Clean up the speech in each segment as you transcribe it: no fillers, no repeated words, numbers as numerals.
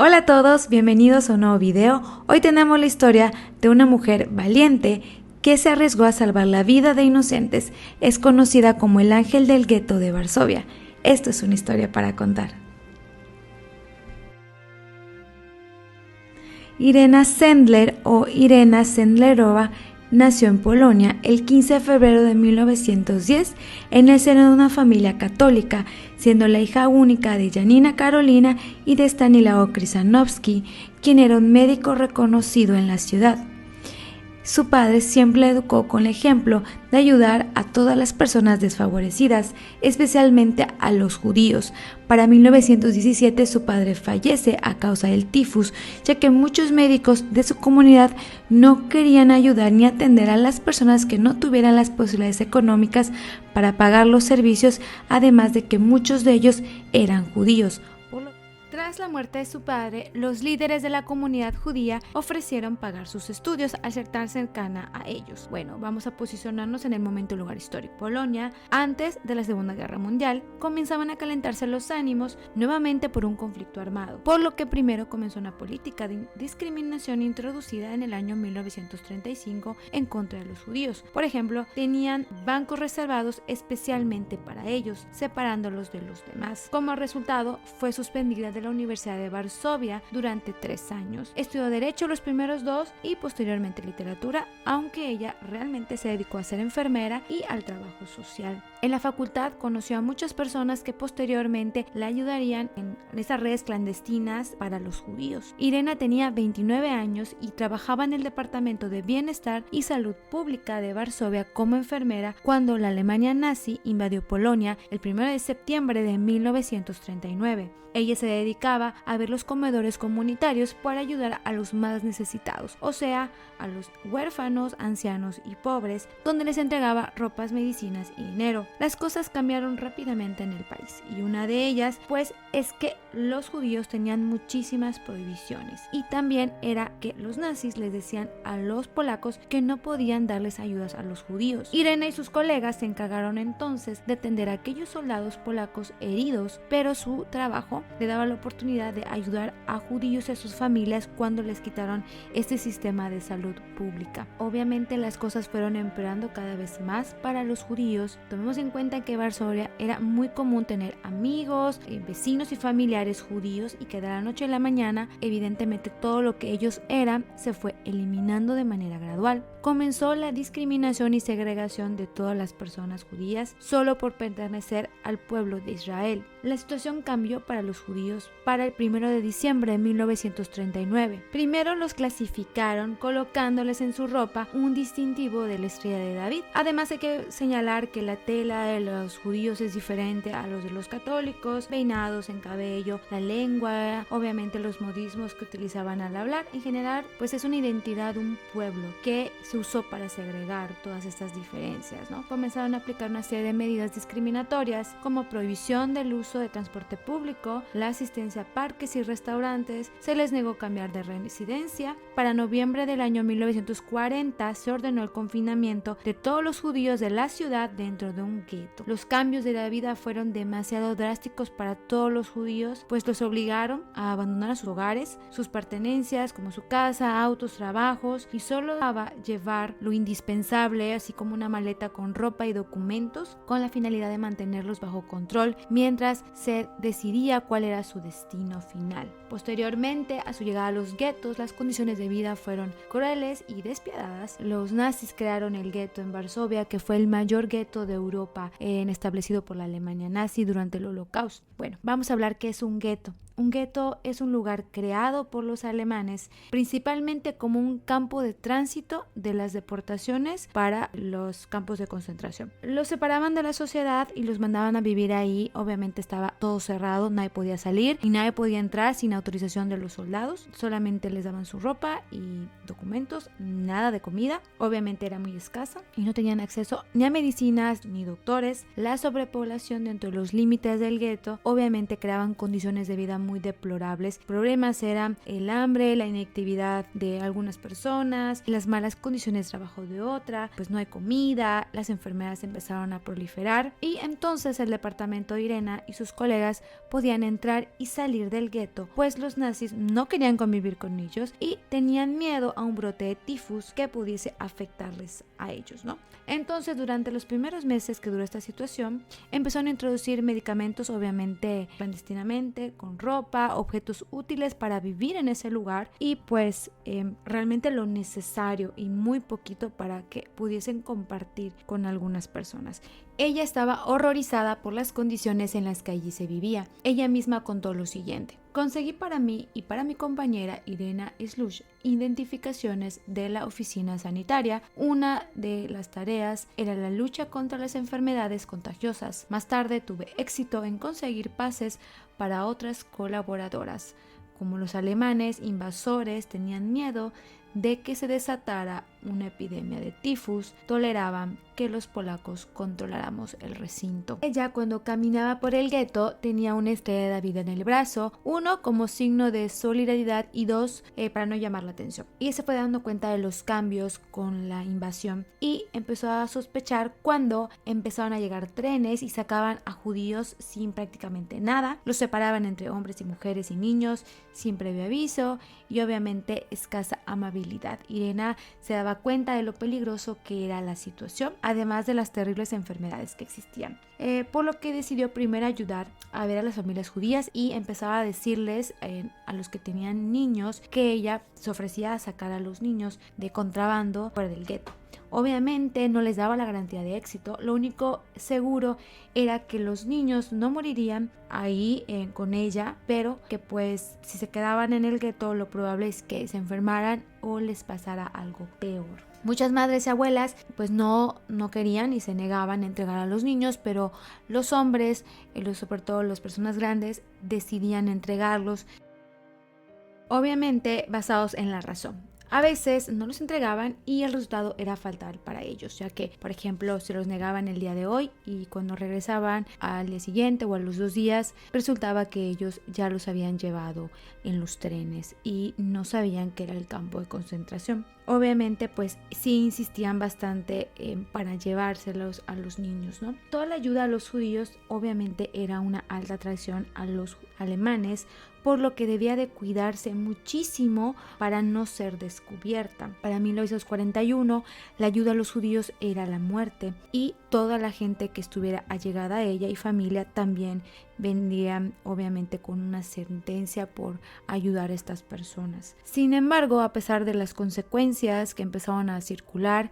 Hola a todos, bienvenidos a un nuevo video. Hoy tenemos la historia de una mujer valiente que se arriesgó a salvar la vida de inocentes. Es conocida como el ángel del gueto de Varsovia. Esto es una historia para contar. Irena Sendler o Irena Sendlerova nació en Polonia el 15 de febrero de 1910 en el seno de una familia católica, siendo la hija única de Janina Karolina y de Stanislaw Krysanowski, quien era un médico reconocido en la ciudad. Su padre siempre la educó con el ejemplo de ayudar a todas las personas desfavorecidas, especialmente a los judíos. Para 1917 su padre fallece a causa del tifus, ya que muchos médicos de su comunidad no querían ayudar ni atender a las personas que no tuvieran las posibilidades económicas para pagar los servicios, además de que muchos de ellos eran judíos. Tras la muerte de su padre, los líderes de la comunidad judía ofrecieron pagar sus estudios al ser tan cercana a ellos. Bueno, vamos a posicionarnos en el momento y lugar histórico. Polonia, antes de la Segunda Guerra Mundial, comenzaban a calentarse los ánimos nuevamente por un conflicto armado, por lo que primero comenzó una política de discriminación introducida en el año 1935 en contra de los judíos. Por ejemplo, tenían bancos reservados especialmente para ellos, separándolos de los demás. Como resultado, fue suspendida de la Universidad de Varsovia durante 3 años. Estudió Derecho los primeros 2 y posteriormente Literatura, aunque ella realmente se dedicó a ser enfermera y al trabajo social. En la facultad conoció a muchas personas que posteriormente la ayudarían en esas redes clandestinas para los judíos. Irena tenía 29 años y trabajaba en el Departamento de Bienestar y Salud Pública de Varsovia como enfermera cuando la Alemania nazi invadió Polonia el 1 de septiembre de 1939. Ella se dedicaba a ver los comedores comunitarios para ayudar a los más necesitados, o sea, a los huérfanos, ancianos y pobres, donde les entregaba ropas, medicinas y dinero. Las cosas cambiaron rápidamente en el país y una de ellas, pues, es que los judíos tenían muchísimas prohibiciones y también era que los nazis les decían a los polacos que no podían darles ayudas a los judíos. Irena y sus colegas se encargaron entonces de atender a aquellos soldados polacos heridos, pero su trabajo le daba la oportunidad de ayudar a judíos y a sus familias cuando les quitaron este sistema de salud pública. Obviamente las cosas fueron empeorando cada vez más para los judíos. Tomemos en cuenta que en Varsovia era muy común tener amigos, vecinos y familiares judíos y que de la noche a la mañana evidentemente todo lo que ellos eran se fue eliminando de manera gradual. Comenzó la discriminación y segregación de todas las personas judías solo por pertenecer al pueblo de Israel. La situación cambió para los judíos para el 1 de diciembre de 1939. Primero los clasificaron colocándoles en su ropa un distintivo de la estrella de David. Además hay que señalar que la tela de los judíos es diferente a los de los católicos, peinados en cabello, la lengua, obviamente los modismos que utilizaban al hablar. En general, pues es una identidad de un pueblo que se usó para segregar todas estas diferencias, ¿no? Comenzaron a aplicar una serie de medidas discriminatorias como prohibición del uso de transporte público, la asistencia a parques y restaurantes, se les negó cambiar de residencia. Para noviembre del año 1940 se ordenó el confinamiento de todos los judíos de la ciudad dentro de un gueto. Los cambios de la vida fueron demasiado drásticos para todos los judíos, pues los obligaron a abandonar sus hogares, sus pertenencias como su casa, autos, trabajos, y solo daba llevar lo indispensable, así como una maleta con ropa y documentos, con la finalidad de mantenerlos bajo control mientras se decidía cuál era su destino final. Posteriormente, a su llegada a los guetos, las condiciones de vida fueron crueles y despiadadas. Los nazis crearon el gueto en Varsovia, que fue el mayor gueto de Europa establecido por la Alemania nazi durante el Holocausto. Bueno, vamos a hablar qué es un gueto. Un gueto es un lugar creado por los alemanes principalmente como un campo de tránsito de las deportaciones para los campos de concentración. Los separaban de la sociedad y los mandaban a vivir ahí. Obviamente estaba todo cerrado, nadie podía salir y nadie podía entrar sin autorización de los soldados. Solamente les daban su ropa y documentos, nada de comida. Obviamente era muy escasa y no tenían acceso ni a medicinas ni doctores. La sobrepoblación dentro de los límites del gueto obviamente creaban condiciones de vida muy deplorables. Problemas eran el hambre, la inactividad de algunas personas, las malas condiciones de trabajo de otra, pues no hay comida, las enfermedades empezaron a proliferar y entonces el departamento de Irena y sus colegas podían entrar y salir del gueto, pues los nazis no querían convivir con ellos y tenían miedo a un brote de tifus que pudiese afectarles a ellos, ¿no? Entonces, durante los primeros meses que duró esta situación, empezaron a introducir medicamentos, obviamente clandestinamente, con ropa, objetos útiles para vivir en ese lugar y pues realmente lo necesario y muy poquito para que pudiesen compartir con algunas personas. Ella estaba horrorizada por las condiciones en las que allí se vivía. Ella misma contó lo siguiente: conseguí para mí y para mi compañera Irena Slush identificaciones de la oficina sanitaria. Una de las tareas era la lucha contra las enfermedades contagiosas. Más tarde tuve éxito en conseguir pases para otras colaboradoras. Como los alemanes invasores tenían miedo de que se desatara una epidemia de tifus, toleraban que los polacos controláramos el recinto. Ella, cuando caminaba por el gueto, tenía una estrella de David en el brazo, uno como signo de solidaridad y dos para no llamar la atención. Y se fue dando cuenta de los cambios con la invasión y empezó a sospechar cuando empezaron a llegar trenes y sacaban a judíos sin prácticamente nada, los separaban entre hombres y mujeres y niños sin previo aviso y obviamente escasa amabilidad. Irena se daba cuenta de lo peligroso que era la situación, además de las terribles enfermedades que existían, por lo que decidió primero ayudar a ver a las familias judías y empezaba a decirles a los que tenían niños que ella se ofrecía a sacar a los niños de contrabando fuera del gueto. Obviamente no les daba la garantía de éxito, lo único seguro era que los niños no morirían ahí con ella, pero que pues si se quedaban en el gueto lo probable es que se enfermaran o les pasara algo peor. Muchas madres y abuelas pues no querían y se negaban a entregar a los niños, pero los hombres, sobre todo las personas grandes, decidían entregarlos, obviamente basados en la razón. A veces no los entregaban y el resultado era fatal para ellos, ya que, por ejemplo, se los negaban el día de hoy y cuando regresaban al día siguiente o a los 2 días, resultaba que ellos ya los habían llevado en los trenes y no sabían que era el campo de concentración. Obviamente, pues sí insistían bastante para llevárselos a los niños, ¿no? Toda la ayuda a los judíos obviamente era una alta traición a los alemanes, por lo que debía de cuidarse muchísimo para no ser descubierta. Para 1941, la ayuda a los judíos era la muerte y toda la gente que estuviera allegada a ella y familia también vendrían obviamente con una sentencia por ayudar a estas personas. Sin embargo, a pesar de las consecuencias que empezaron a circular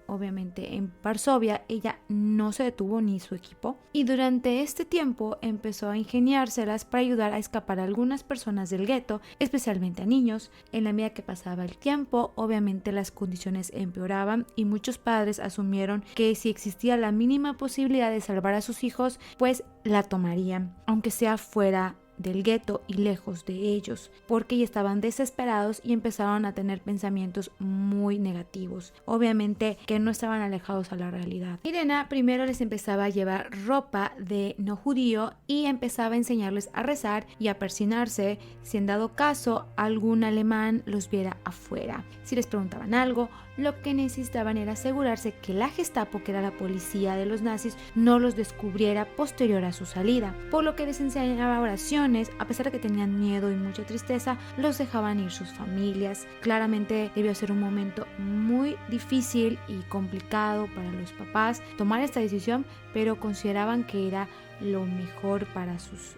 obviamente en Varsovia, ella no se detuvo ni su equipo y durante este tiempo empezó a ingeniárselas para ayudar a escapar a algunas personas del gueto, especialmente a niños. En la medida que pasaba el tiempo, obviamente las condiciones empeoraban y muchos padres asumieron que si existía la mínima posibilidad de salvar a sus hijos, pues la tomarían, aunque sea fuera del gueto y lejos de ellos, porque ya estaban desesperados y empezaron a tener pensamientos muy negativos, obviamente que no estaban alejados a la realidad. Irena primero les empezaba a llevar ropa de no judío y empezaba a enseñarles a rezar y a persinarse si en dado caso algún alemán los viera afuera. Si les preguntaban algo, lo que necesitaban era asegurarse que la Gestapo, que era la policía de los nazis, no los descubriera posterior a su salida, por lo que les enseñaba oraciones. A pesar de que tenían miedo y mucha tristeza, los dejaban ir sus familias. Claramente debió ser un momento muy difícil y complicado para los papás tomar esta decisión, pero consideraban que era lo mejor para sus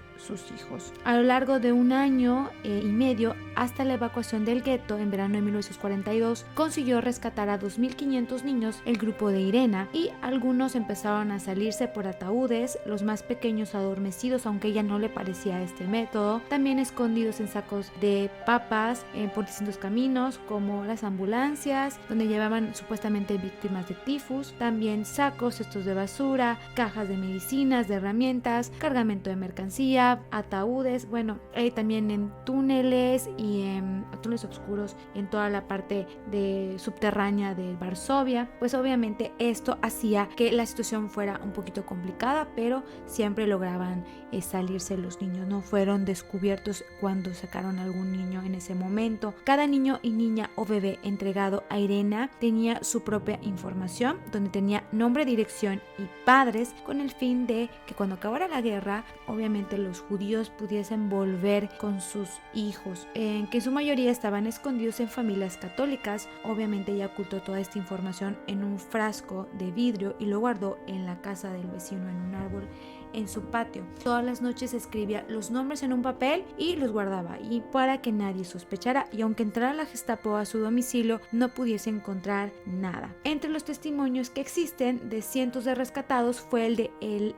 hijos. A lo largo de 1 año y medio hasta la evacuación del gueto en verano de 1942, consiguió rescatar a 2.500 niños el grupo de Irena y algunos empezaron a salirse por ataúdes, los más pequeños adormecidos, aunque a ella no le parecía este método, también escondidos en sacos de papas por distintos caminos como las ambulancias donde llevaban supuestamente víctimas de tifus, también sacos, cestos de basura, cajas de medicinas, de herramientas, cargamento de mercancía, había ataúdes, bueno, también en túneles y en túneles oscuros en toda la parte de subterránea de Varsovia. Pues obviamente esto hacía que la situación fuera un poquito complicada, pero siempre lograban salirse los niños. No fueron descubiertos cuando sacaron a algún niño en ese momento. Cada niño y niña o bebé entregado a Irena tenía su propia información, donde tenía nombre, dirección y padres, con el fin de que cuando acabara la guerra, obviamente los judíos pudiesen volver con sus hijos, que en su mayoría estaban escondidos en familias católicas. Obviamente ella ocultó toda esta información en un frasco de vidrio y lo guardó en la casa del vecino en un árbol en su patio. Todas las noches escribía los nombres en un papel y los guardaba, y para que nadie sospechara, y aunque entrara la Gestapo a su domicilio no pudiese encontrar nada. Entre los testimonios que existen de cientos de rescatados fue el de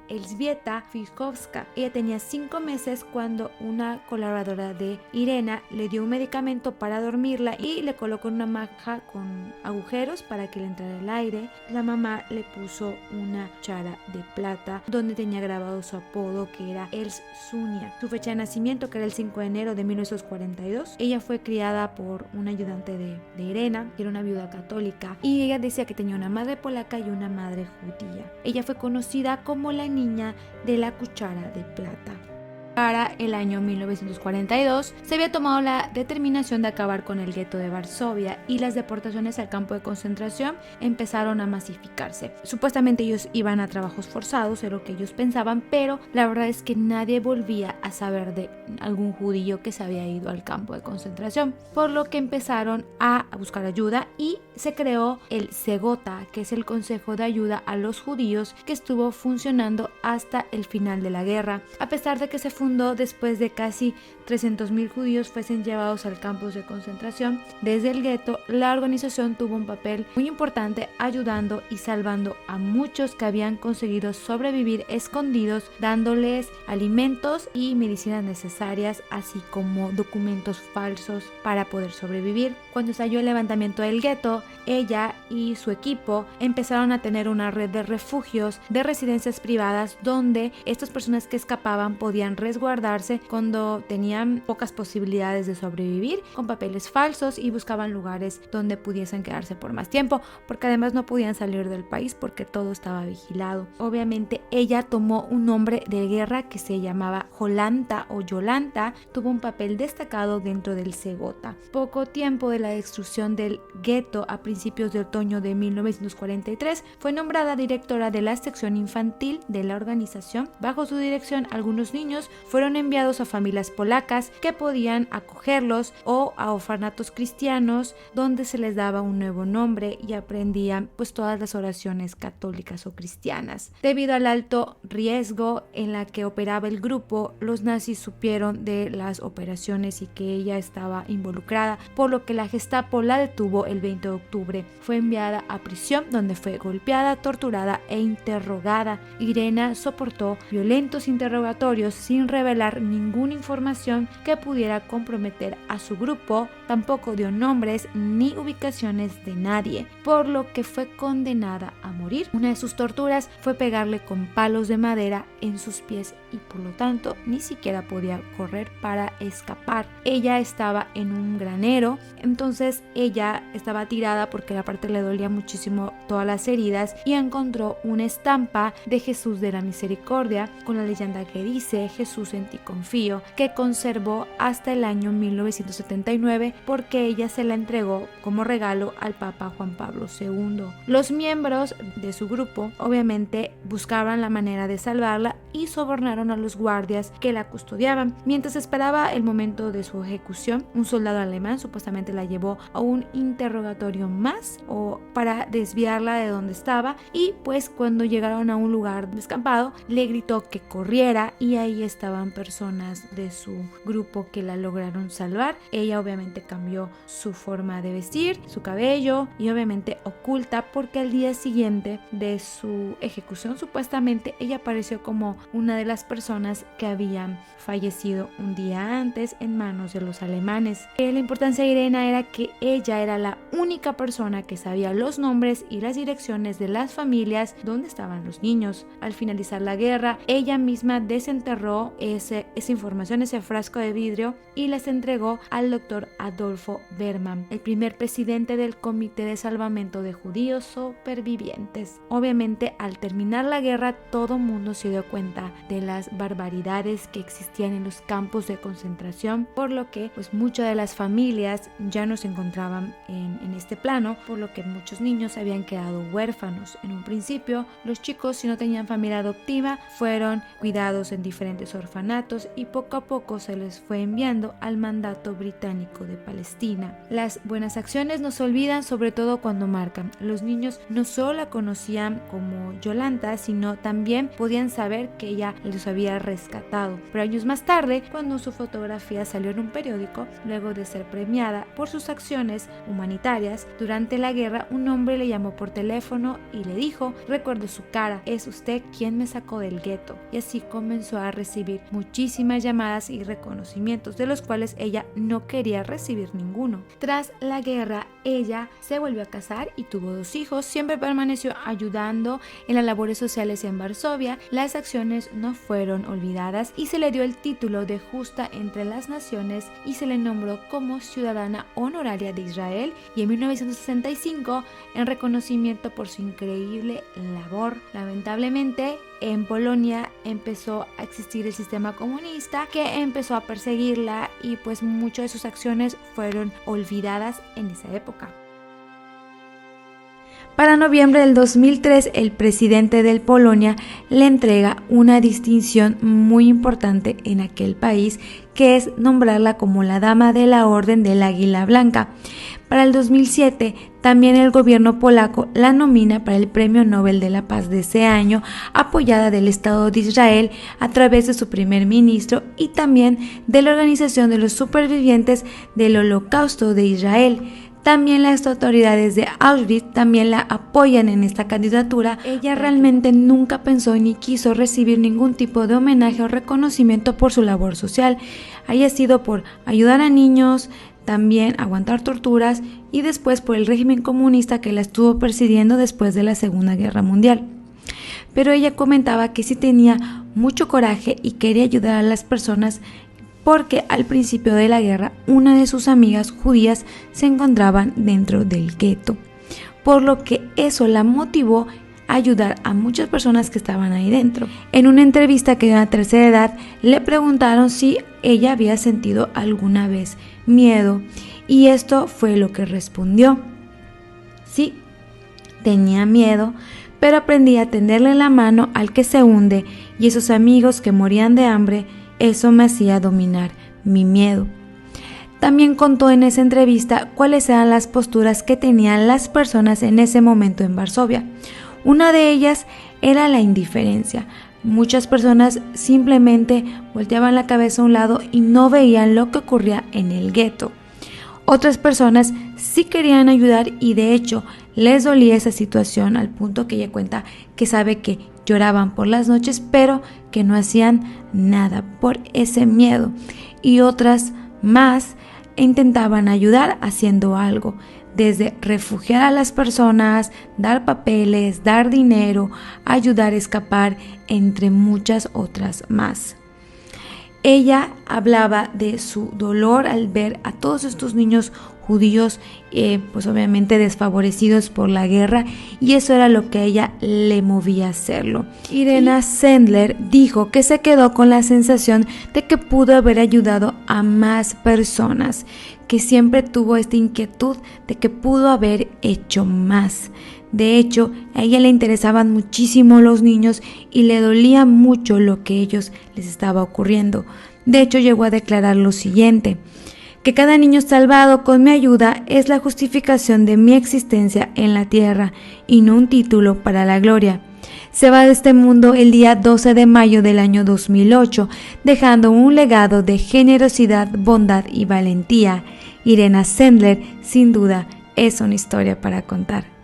Elzbieta Fiskowska. Ella tenía 5 meses cuando una colaboradora de Irena le dio un medicamento para dormirla y le colocó una maja con agujeros para que le entrara el aire. La mamá le puso una cuchara de plata donde tenía grabado su apodo, que era Els Sunia. Su fecha de nacimiento, que era el 5 de enero de 1942. Ella fue criada por un ayudante de Irena, que era una viuda católica, y ella decía que tenía una madre polaca y una madre judía. Ella fue conocida como la niña de la cuchara de plata. Para el año 1942 se había tomado la determinación de acabar con el gueto de Varsovia y las deportaciones al campo de concentración empezaron a masificarse. Supuestamente ellos iban a trabajos forzados, era lo que ellos pensaban, pero la verdad es que nadie volvía a saber de algún judío que se había ido al campo de concentración, por lo que empezaron a buscar ayuda y se creó el Segota, que es el Consejo de Ayuda a los Judíos, que estuvo funcionando hasta el final de la guerra. A pesar de que se fundó después de casi 300.000 judíos fuesen llevados al campos de concentración desde el gueto, la organización tuvo un papel muy importante ayudando y salvando a muchos que habían conseguido sobrevivir escondidos, dándoles alimentos y medicinas necesarias, así como documentos falsos para poder sobrevivir. Cuando estalló el levantamiento del gueto, ella y su equipo empezaron a tener una red de refugios, de residencias privadas, donde estas personas que escapaban podían resguardarse cuando tenían pocas posibilidades de sobrevivir, con papeles falsos, y buscaban lugares donde pudiesen quedarse por más tiempo, porque además no podían salir del país porque todo estaba vigilado. Obviamente ella tomó un nombre de guerra que se llamaba Jolanta o Yolanta, tuvo un papel destacado dentro del Segota. Poco tiempo de la destrucción del gueto, a principios de otoño de 1943, fue nombrada directora de la sección infantil de la organización. Bajo su dirección, algunos niños fueron enviados a familias polacas que podían acogerlos, o a orfanatos cristianos donde se les daba un nuevo nombre y aprendían pues todas las oraciones católicas o cristianas. Debido al alto riesgo en la que operaba el grupo, los nazis supieron de las operaciones y que ella estaba involucrada, por lo que la Gestapo la detuvo el 20 de octubre. Fue enviada a prisión, donde fue golpeada, torturada e interrogada. Irena soportó violentos interrogatorios sin revelar ninguna información que pudiera comprometer a su grupo, tampoco dio nombres ni ubicaciones de nadie, por lo que fue condenada a morir. Una de sus torturas fue pegarle con palos de madera en sus pies y por lo tanto ni siquiera podía correr para escapar. Ella estaba en un granero, entonces ella estaba tirada porque aparte le dolía muchísimo todas las heridas, y encontró una estampa de Jesús de la Misericordia con la leyenda que dice: Jesús, en ti confío, que conservó hasta el año 1979 porque ella se la entregó como regalo al Papa Juan Pablo II. Los miembros de su grupo obviamente buscaban la manera de salvarla y sobornaron a los guardias que la custodiaban. Mientras esperaba el momento de su ejecución, un soldado alemán supuestamente la llevó a un interrogatorio más, o para desviarla de donde estaba, y pues cuando llegaron a un lugar descampado le gritó que corriera, y ahí estaban personas de su grupo que la lograron salvar. Ella obviamente cambió su forma de vestir, su cabello y obviamente oculta porque al día siguiente de su ejecución supuestamente ella apareció como una de las personas que habían fallecido un día antes en manos de los alemanes. La importancia de Irena era que ella era la única persona que sabía los nombres y las direcciones de las familias donde estaban los niños. Al finalizar la guerra, ella misma desenterró esa información, ese frasco de vidrio, y las entregó al doctor Adolfo Berman, el primer presidente del Comité de Salvamento de Judíos Supervivientes. Obviamente, al terminar la guerra, todo mundo se dio cuenta de las barbaridades que existían en los campos de concentración, por lo que pues muchas de las familias ya no se encontraban en este plano, por lo que muchos niños habían quedado huérfanos. En un principio, los chicos, si no tenían familia adoptiva, fueron cuidados en diferentes orfanatos y poco a poco se les fue enviando al mandato británico de Palestina. Las buenas acciones no se olvidan, sobre todo cuando marcan. Los niños no solo la conocían como Yolanda, sino también podían saber que ella los había rescatado. Pero años más tarde, cuando su fotografía salió en un periódico, luego de ser premiada por sus acciones humanitarias durante la guerra, un hombre le llamó por teléfono y le dijo: recuerdo su cara, es usted quien me sacó del gueto. Y así comenzó a recibir muchísimas llamadas y reconocimientos, de los cuales ella no quería recibir ninguno. Tras la guerra, ella se volvió a casar y tuvo 2 hijos. Siempre permaneció ayudando en las labores sociales en Varsovia. Las acciones no fueron olvidadas y se le dio el título de Justa entre las Naciones y se le nombró como ciudadana honoraria de Israel, y en 1965, en reconocimiento por su increíble labor. Lamentablemente, en Polonia empezó a existir el sistema comunista, que empezó a perseguirla, y pues muchas de sus acciones fueron olvidadas en esa época. Para noviembre del 2003, el presidente de Polonia le entrega una distinción muy importante en aquel país, que es nombrarla como la Dama de la Orden del Águila Blanca. Para el 2007, también el gobierno polaco la nomina para el Premio Nobel de la Paz de ese año, apoyada del Estado de Israel a través de su primer ministro y también de la Organización de los Supervivientes del Holocausto de Israel. También las autoridades de Auschwitz también la apoyan en esta candidatura. Ella realmente nunca pensó ni quiso recibir ningún tipo de homenaje o reconocimiento por su labor social. Haya sido por ayudar a niños, también aguantar torturas y después por el régimen comunista que la estuvo persiguiendo después de la Segunda Guerra Mundial. Pero ella comentaba que sí tenía mucho coraje y quería ayudar a las personas, porque al principio de la guerra una de sus amigas judías se encontraban dentro del gueto, por lo que eso la motivó a ayudar a muchas personas que estaban ahí dentro. En una entrevista que dio a la Tercera Edad, le preguntaron si ella había sentido alguna vez miedo, y esto fue lo que respondió: sí, tenía miedo, pero aprendí a tenderle la mano al que se hunde, y esos amigos que morían de hambre, eso me hacía dominar mi miedo. También contó en esa entrevista cuáles eran las posturas que tenían las personas en ese momento en Varsovia. Una de ellas era la indiferencia. Muchas personas simplemente volteaban la cabeza a un lado y no veían lo que ocurría en el gueto. Otras personas sí querían ayudar y de hecho les dolía esa situación, al punto que ella cuenta que sabe que lloraban por las noches, pero que no hacían nada por ese miedo. Y otras más intentaban ayudar haciendo algo, desde refugiar a las personas, dar papeles, dar dinero, ayudar a escapar, entre muchas otras más. Ella hablaba de su dolor al ver a todos estos niños judíos, pues obviamente desfavorecidos por la guerra, y eso era lo que a ella le movía a hacerlo. Irena Sendler dijo que se quedó con la sensación de que pudo haber ayudado a más personas, que siempre tuvo esta inquietud de que pudo haber hecho más. De hecho, a ella le interesaban muchísimo los niños y le dolía mucho lo que a ellos les estaba ocurriendo. De hecho, llegó a declarar lo siguiente: que cada niño salvado con mi ayuda es la justificación de mi existencia en la tierra y no un título para la gloria. Se va de este mundo el día 12 de mayo del año 2008, dejando un legado de generosidad, bondad y valentía. Irena Sendler sin duda es una historia para contar.